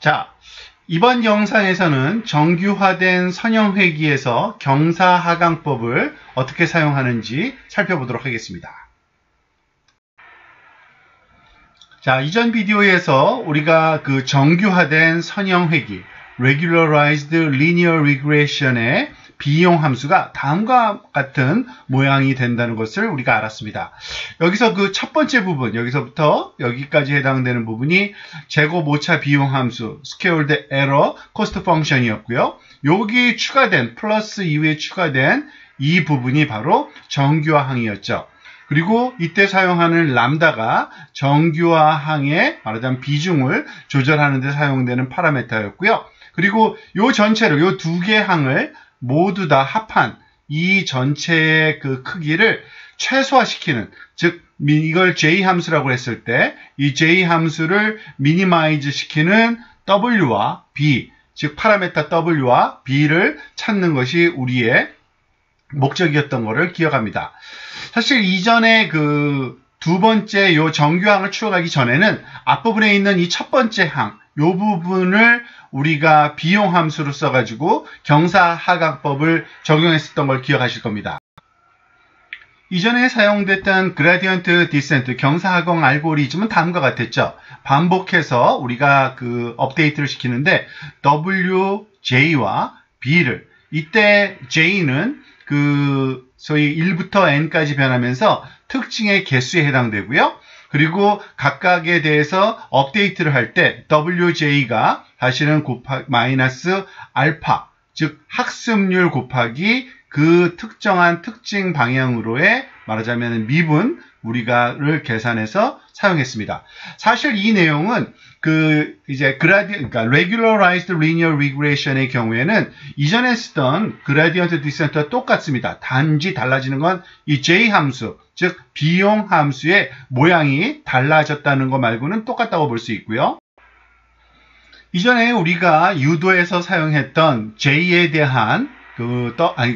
자, 이번 영상에서는 정규화된 선형회기에서 경사하강법을 어떻게 사용하는지 살펴보도록 하겠습니다. 자, 이전 비디오에서 우리가 그 정규화된 선형회기 Regularized Linear Regression의 비용 함수가 다음과 같은 모양이 된다는 것을 우리가 알았습니다. 여기서 그 첫 번째 부분, 여기서부터 여기까지 해당되는 부분이 제곱 오차 비용 함수, Scaled Error Cost Function이었고요. 여기 추가된, 플러스 이후에 추가된 이 부분이 바로 정규화항이었죠. 그리고 이때 사용하는 람다가 정규화항의 말하자면 비중을 조절하는 데 사용되는 파라미터였고요. 그리고 요 전체를, 요 두 개 항을 모두 다 합한 이 전체의 그 크기를 최소화시키는, 즉 이걸 J 함수라고 했을 때 이 J 함수를 미니마이즈 시키는 W와 B, 즉 파라미터 W와 B를 찾는 것이 우리의 목적이었던 것을 기억합니다. 사실 이전에 그 두 번째 요 정규항을 추가하기 전에는 앞부분에 있는 이 첫 번째 항, 요 부분을 우리가 비용 함수로 써가지고 경사하강법을 적용했었던 걸 기억하실 겁니다. 이전에 사용됐던 그라디언트 디센트 경사하강 알고리즘은 다음과 같았죠. 반복해서 우리가 그 업데이트를 시키는데 WJ와 B를, 이때 J는 그 소위 1부터 n까지 변하면서 특징의 개수에 해당되고요. 그리고 각각에 대해서 업데이트를 할 때 WJ가 사실은 마이너스 알파, 즉 학습률 곱하기 그 특정한 특징 방향으로의 말하자면 미분 우리가를 계산해서 사용했습니다. 사실 이 내용은 그 이제 그러니까 Regularized Linear Regression의 경우에는 이전에 쓰던 그라디언트 디센트와 똑같습니다. 단지 달라지는 건 이 J 함수, 즉 비용 함수의 모양이 달라졌다는 것 말고는 똑같다고 볼 수 있고요. 이전에 우리가 유도에서 사용했던 J에 대한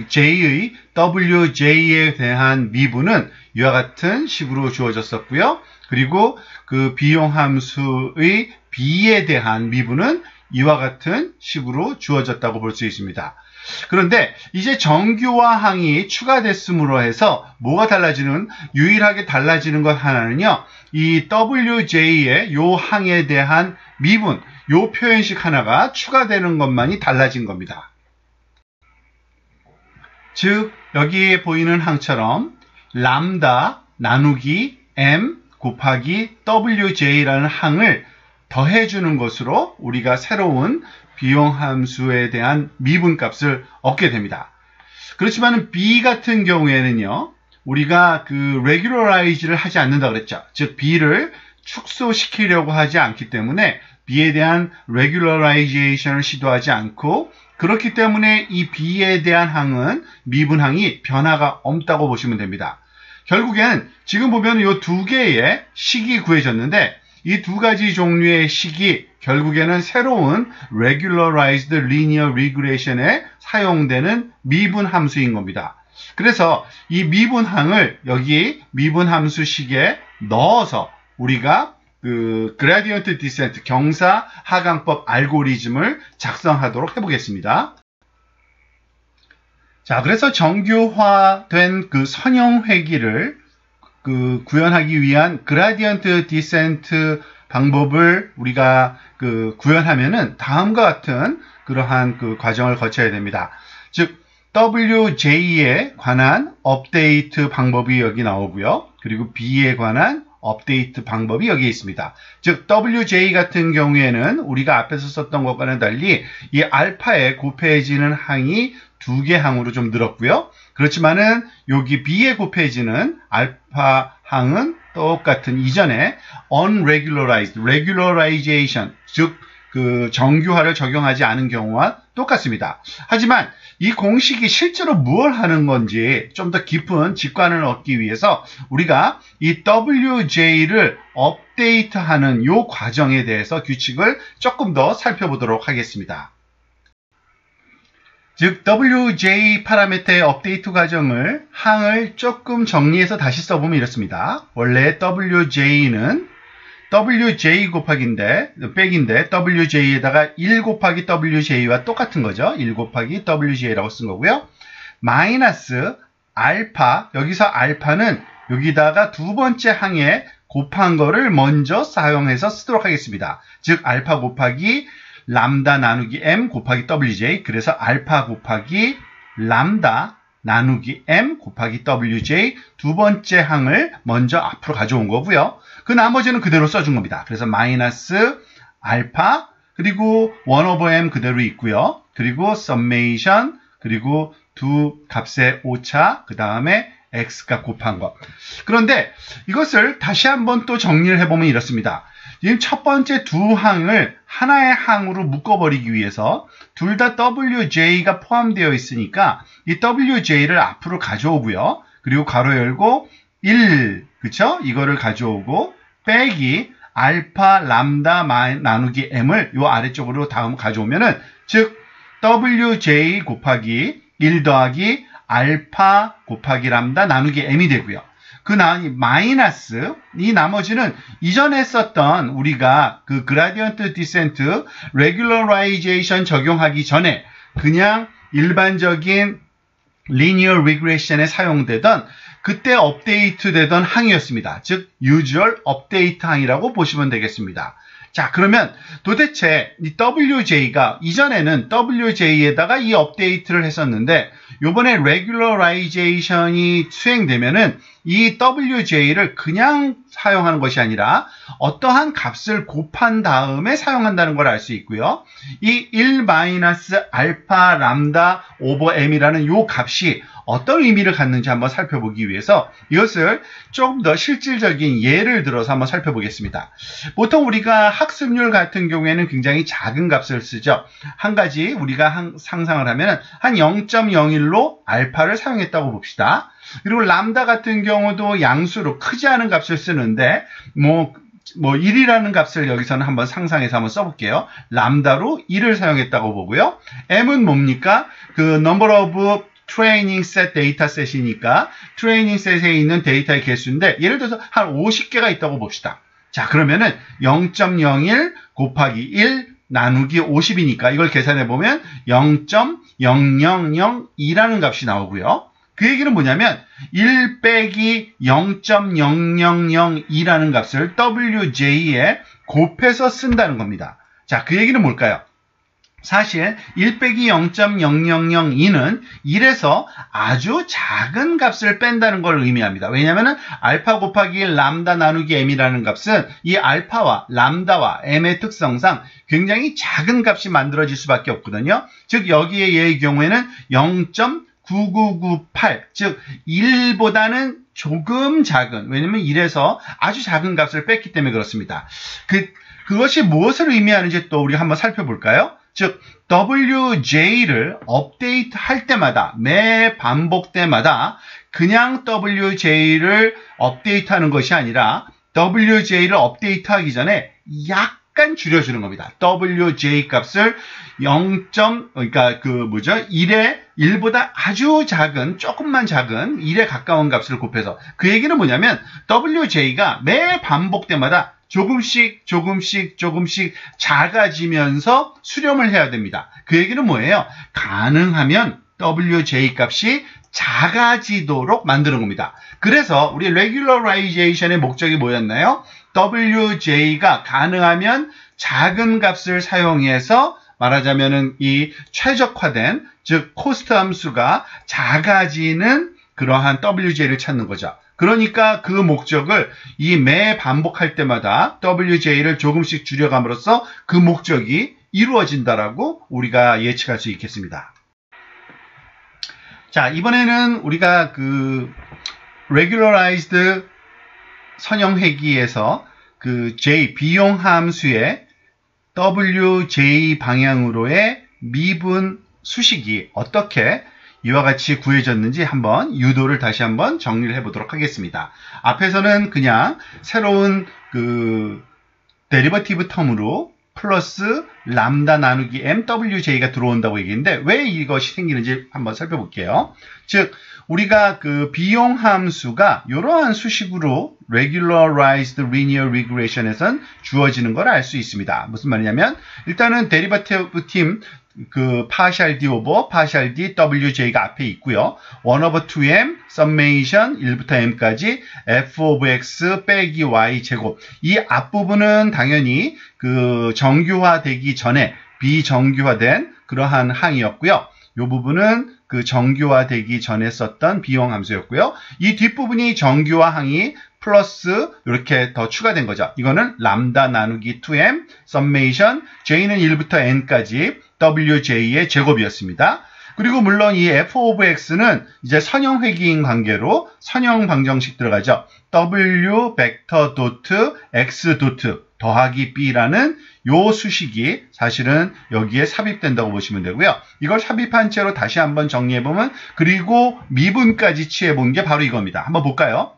J의 WJ에 대한 미분은 이와 같은 식으로 주어졌었고요. 그리고 그 비용 함수의 B에 대한 미분은 이와 같은 식으로 주어졌다고 볼 수 있습니다. 그런데 이제 정규화항이 추가됐음으로 해서 뭐가 유일하게 달라지는 것 하나는요, 이 WJ의 요 항에 대한 미분, 요 표현식 하나가 추가되는 것만이 달라진 겁니다. 즉, 여기에 보이는 항처럼 람다 나누기 m 곱하기 WJ라는 항을 더해주는 것으로 우리가 새로운 비용 함수에 대한 미분값을 얻게 됩니다. 그렇지만 B 같은 경우에는요, 우리가 그 regularize를 하지 않는다 그랬죠. 즉 B를 축소시키려고 하지 않기 때문에 B에 대한 regularization을 시도하지 않고, 그렇기 때문에 이 B에 대한 항은 미분항이 변화가 없다고 보시면 됩니다. 결국엔 지금 보면 이 두 개의 식이 구해졌는데 이 두 가지 종류의 식이 결국에는 새로운 Regularized Linear Regression에 사용되는 미분 함수인 겁니다. 그래서 이 미분항을 여기 미분 함수식에 넣어서 우리가 그 그라디언트 디센트 경사하강법 알고리즘을 작성하도록 해보겠습니다. 자, 그래서 정규화된 그 선형회기를 그 구현하기 위한 그라디언트 디센트 방법을 우리가 그 구현하면은 다음과 같은 그러한 그 과정을 거쳐야 됩니다. 즉 WJ에 관한 업데이트 방법이 여기 나오고요. 그리고 B에 관한 업데이트 방법이 여기 있습니다. 즉 WJ 같은 경우에는 우리가 앞에서 썼던 것과는 달리 이 알파에 곱해지는 항이 두 개 항으로 좀 늘었고요. 그렇지만은 여기 B에 곱해지는 알파 항은 똑같은 이전에 unregularized, regularization, 즉 그 정규화를 적용하지 않은 경우와 똑같습니다. 하지만 이 공식이 실제로 무엇을 하는 건지 좀 더 깊은 직관을 얻기 위해서 우리가 이 WJ를 업데이트하는 이 과정에 대해서 규칙을 조금 더 살펴보도록 하겠습니다. 즉 WJ 파라미터의 업데이트 과정을 항을 조금 정리해서 다시 써보면 이렇습니다. 원래 WJ는 wj 곱하기인데, 백인데, wj에다가 1 곱하기 wj와 똑같은 거죠. 1 곱하기 wj라고 쓴 거고요. 마이너스 알파, 여기서 알파는 여기다가 두 번째 항에 곱한 거를 먼저 사용해서 쓰도록 하겠습니다. 즉, 알파 곱하기 람다 나누기 m 곱하기 wj, 그래서 알파 곱하기 람다 나누기 m 곱하기 wj 두 번째 항을 먼저 앞으로 가져온 거고요. 그 나머지는 그대로 써준 겁니다. 그래서 마이너스 알파, 그리고 1 over m 그대로 있고요. 그리고 summation, 그리고 두 값의 오차, 그 다음에 x값 곱한 것. 그런데 이것을 다시 한번 또 정리를 해보면 이렇습니다. 지금 첫 번째 두 항을 하나의 항으로 묶어버리기 위해서 둘 다 wj가 포함되어 있으니까 이 wj를 앞으로 가져오고요. 그리고 가로 열고 1, 그쵸? 이거를 가져오고 빼기 알파 람다 나누기 m을 요 아래쪽으로 다음 가져오면은, 즉 wj 곱하기 1 더하기 알파 곱하기 람다 나누기 m이 되고요. 그 다음에 마이너스, 이 나머지는 이전에 썼던 우리가 그 그라디언트 디센트 레귤러라이제이션 적용하기 전에 그냥 일반적인 리니어 리그레션에 사용되던 그때 업데이트 되던 항이었습니다. 즉 usual 업데이트 항이라고 보시면 되겠습니다. 자, 그러면 도대체 이 WJ가 이전에는 WJ에다가 이 업데이트를 했었는데 요번에 regularization이 수행되면은 이 WJ를 그냥 사용하는 것이 아니라 어떠한 값을 곱한 다음에 사용한다는 걸 알 수 있고요. 이 1 마이너스 알파 람다 오버 m이라는 요 값이 어떤 의미를 갖는지 한번 살펴보기 위해서 이것을 조금 더 실질적인 예를 들어서 한번 살펴보겠습니다. 보통 우리가 학습률 같은 경우에는 굉장히 작은 값을 쓰죠. 한 가지 우리가 상상을 하면 한 0.01로 알파를 사용했다고 봅시다. 그리고 람다 같은 경우도 양수로 크지 않은 값을 쓰는데 뭐 1이라는 값을 여기서는 한번 상상해서 한번 써볼게요. 람다로 1을 사용했다고 보고요. m은 뭡니까? 그 number of 트레이닝 셋 데이터 셋이니까 트레이닝 셋에 있는 데이터의 개수인데 예를 들어서 한 50개가 있다고 봅시다. 자, 그러면은 0.01 곱하기 1 나누기 50이니까 이걸 계산해 보면 0.0002라는 값이 나오고요. 그 얘기는 뭐냐면 1 빼기 0.0002라는 값을 WJ에 곱해서 쓴다는 겁니다. 자, 그 얘기는 뭘까요? 사실 1 빼기 0.0002는 1에서 아주 작은 값을 뺀다는 걸 의미합니다. 왜냐하면 알파 곱하기 람다 나누기 m이라는 값은 이 알파와 람다와 m의 특성상 굉장히 작은 값이 만들어질 수밖에 없거든요. 즉 여기의 경우에는 0.9998, 즉 1보다는 조금 작은, 왜냐면 1에서 아주 작은 값을 뺐기 때문에 그렇습니다. 그것이 무엇을 의미하는지 또 우리가 한번 살펴볼까요? 즉 WJ를 업데이트 할 때마다, 매 반복 때마다 그냥 WJ를 업데이트하는 것이 아니라 WJ를 업데이트하기 전에 약간 줄여주는 겁니다. WJ 값을 1에 1보다 아주 작은, 조금만 작은 1에 가까운 값을 곱해서, 그 얘기는 뭐냐면 WJ가 매 반복 때마다 조금씩 작아지면서 수렴을 해야 됩니다. 그 얘기는 뭐예요? 가능하면 WJ 값이 작아지도록 만드는 겁니다. 그래서 우리 regularization의 목적이 뭐였나요? WJ가 가능하면 작은 값을 사용해서 말하자면은 이 최적화된, 즉 코스트 함수가 작아지는 그러한 WJ를 찾는 거죠. 그러니까 그 목적을 이 매 반복할 때마다 WJ를 조금씩 줄여감으로써 그 목적이 이루어진다라고 우리가 예측할 수 있겠습니다. 자, 이번에는 우리가 그 regularized 선형회기에서 그 비용 함수의 WJ 방향으로의 미분 수식이 어떻게 이와 같이 구해졌는지 한번 유도를 다시 한번 정리를 해보도록 하겠습니다. 앞에서는 그냥 새로운 그 데리버티브 텀으로 플러스 람다 나누기 MWJ가 들어온다고 얘기했는데 왜 이것이 생기는지 한번 살펴볼게요. 즉 우리가 그 비용 함수가 이러한 수식으로 regularized linear regression에선 주어지는 걸 알 수 있습니다. 무슨 말이냐면 일단은 데리버티브 팀 그 partial d over partial d wj가 앞에 있고요. 1 over 2m summation 1부터 m까지 f of x 빼기 y 제곱. 이 앞부분은 당연히 그 정규화되기 전에 비정규화된 그러한 항이었고요. 이 부분은 그 정규화되기 전에 썼던 비용 함수였고요. 이 뒷부분이 정규화 항이 플러스 이렇게 더 추가된 거죠. 이거는 람다 나누기 2m summation j는 1부터 n까지 wj의 제곱이었습니다. 그리고 물론 이 f of x는 이제 선형 회귀인 관계로 선형 방정식 들어가죠. w 벡터 도트 x 도트 더하기 b라는 요 수식이 사실은 여기에 삽입된다고 보시면 되고요. 이걸 삽입한 채로 다시 한번 정리해보면 그리고 미분까지 취해본 게 바로 이겁니다. 한번 볼까요?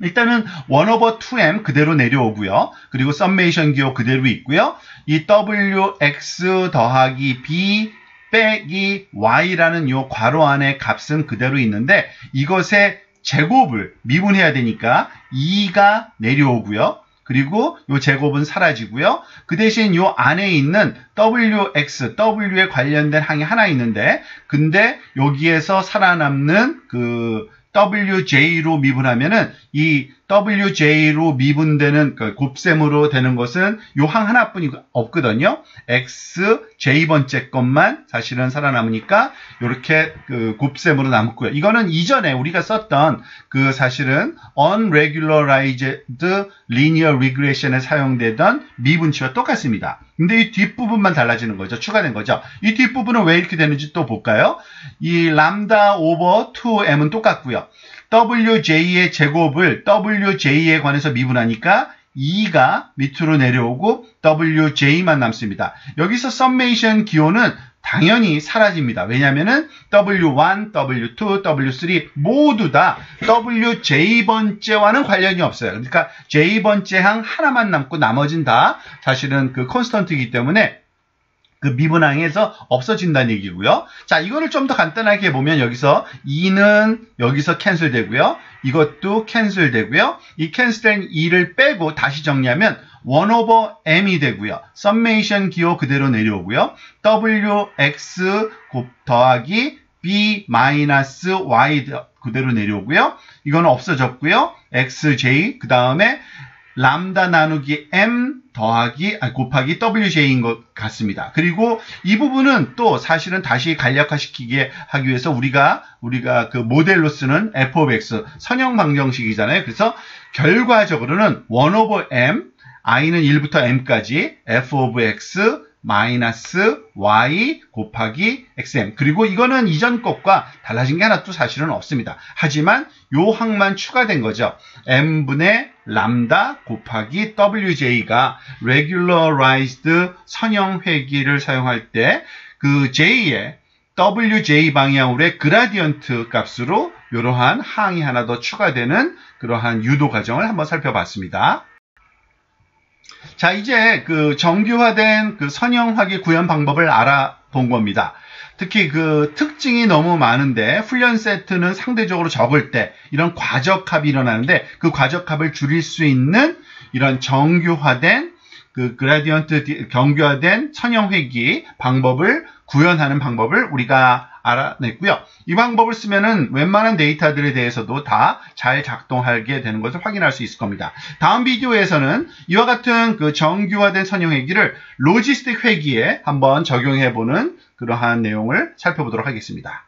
일단은 1 over 2m 그대로 내려오고요. 그리고 썸메이션 기호 그대로 있고요. 이 wx 더하기 b 빼기 y라는 요 괄호 안에 값은 그대로 있는데 이것의 제곱을 미분해야 되니까 2가 내려오고요. 그리고 요 제곱은 사라지고요. 그 대신 요 안에 있는 wx, w에 관련된 항이 하나 있는데 근데 여기에서 살아남는 그 wj로 미분하면은 이 wj로 미분되는 그 곱셈으로 되는 것은 요 항 하나뿐이 없거든요. x j번째 것만 사실은 살아남으니까 이렇게 그 곱셈으로 남고요. 이거는 이전에 우리가 썼던 그 사실은 unregularized linear regression에 사용되던 미분치와 똑같습니다. 근데 이 뒷부분만 달라지는 거죠. 추가된 거죠. 이 뒷부분은 왜 이렇게 되는지 또 볼까요? 이 람다 오버 2m은 똑같고요. wj의 제곱을 wj에 관해서 미분하니까 2가 밑으로 내려오고 wj만 남습니다. 여기서 summation 기호는 당연히 사라집니다. 왜냐하면은 W1, W2, W3 모두 다 WJ번째와는 관련이 없어요. 그러니까 J번째 항 하나만 남고 나머진 다 사실은 그 콘스턴트이기 때문에 그 미분항에서 없어진다는 얘기고요. 자, 이거를 좀 더 간단하게 보면 여기서 2는 여기서 캔슬 되고요. 이것도 캔슬 되고요. 이 캔슬된 2를 빼고 다시 정리하면 1 over m이 되고요. 썸메이션 기호 그대로 내려오고요. wx 더하기 b 마이너스 y 그대로 내려오고요. 이거는 없어졌고요. xj 그 다음에 람다 나누기 m 더하기 곱하기 wj인 것 같습니다. 그리고 이 부분은 또 사실은 다시 간략화시키게 하기 위해서 우리가 그 모델로 쓰는 f of x 선형 방정식이잖아요. 그래서 결과적으로는 1 over m i는 1부터 m까지 f of x 마이너스 y 곱하기 xm. 그리고 이거는 이전 것과 달라진 게 하나도 사실은 없습니다. 하지만 요 항만 추가된 거죠. m분의 람다 곱하기 wj가 regularized 선형 회귀를 사용할 때 그 j의 wj 방향으로의 그라디언트 값으로 이러한 항이 하나 더 추가되는 그러한 유도 과정을 한번 살펴봤습니다. 자, 이제 그 정규화된 그 선형 회귀 구현 방법을 알아본 겁니다. 특히 그 특징이 너무 많은데 훈련 세트는 상대적으로 적을 때 이런 과적합이 일어나는데 그 과적합을 줄일 수 있는 이런 정규화된 그 그라디언트 정규화된 선형 회귀 방법을 구현하는 방법을 우리가 알아냈고요. 이 방법을 쓰면은 웬만한 데이터들에 대해서도 다 잘 작동하게 되는 것을 확인할 수 있을 겁니다. 다음 비디오에서는 이와 같은 그 정규화된 선형 회귀를 로지스틱 회귀에 한번 적용해보는 그러한 내용을 살펴보도록 하겠습니다.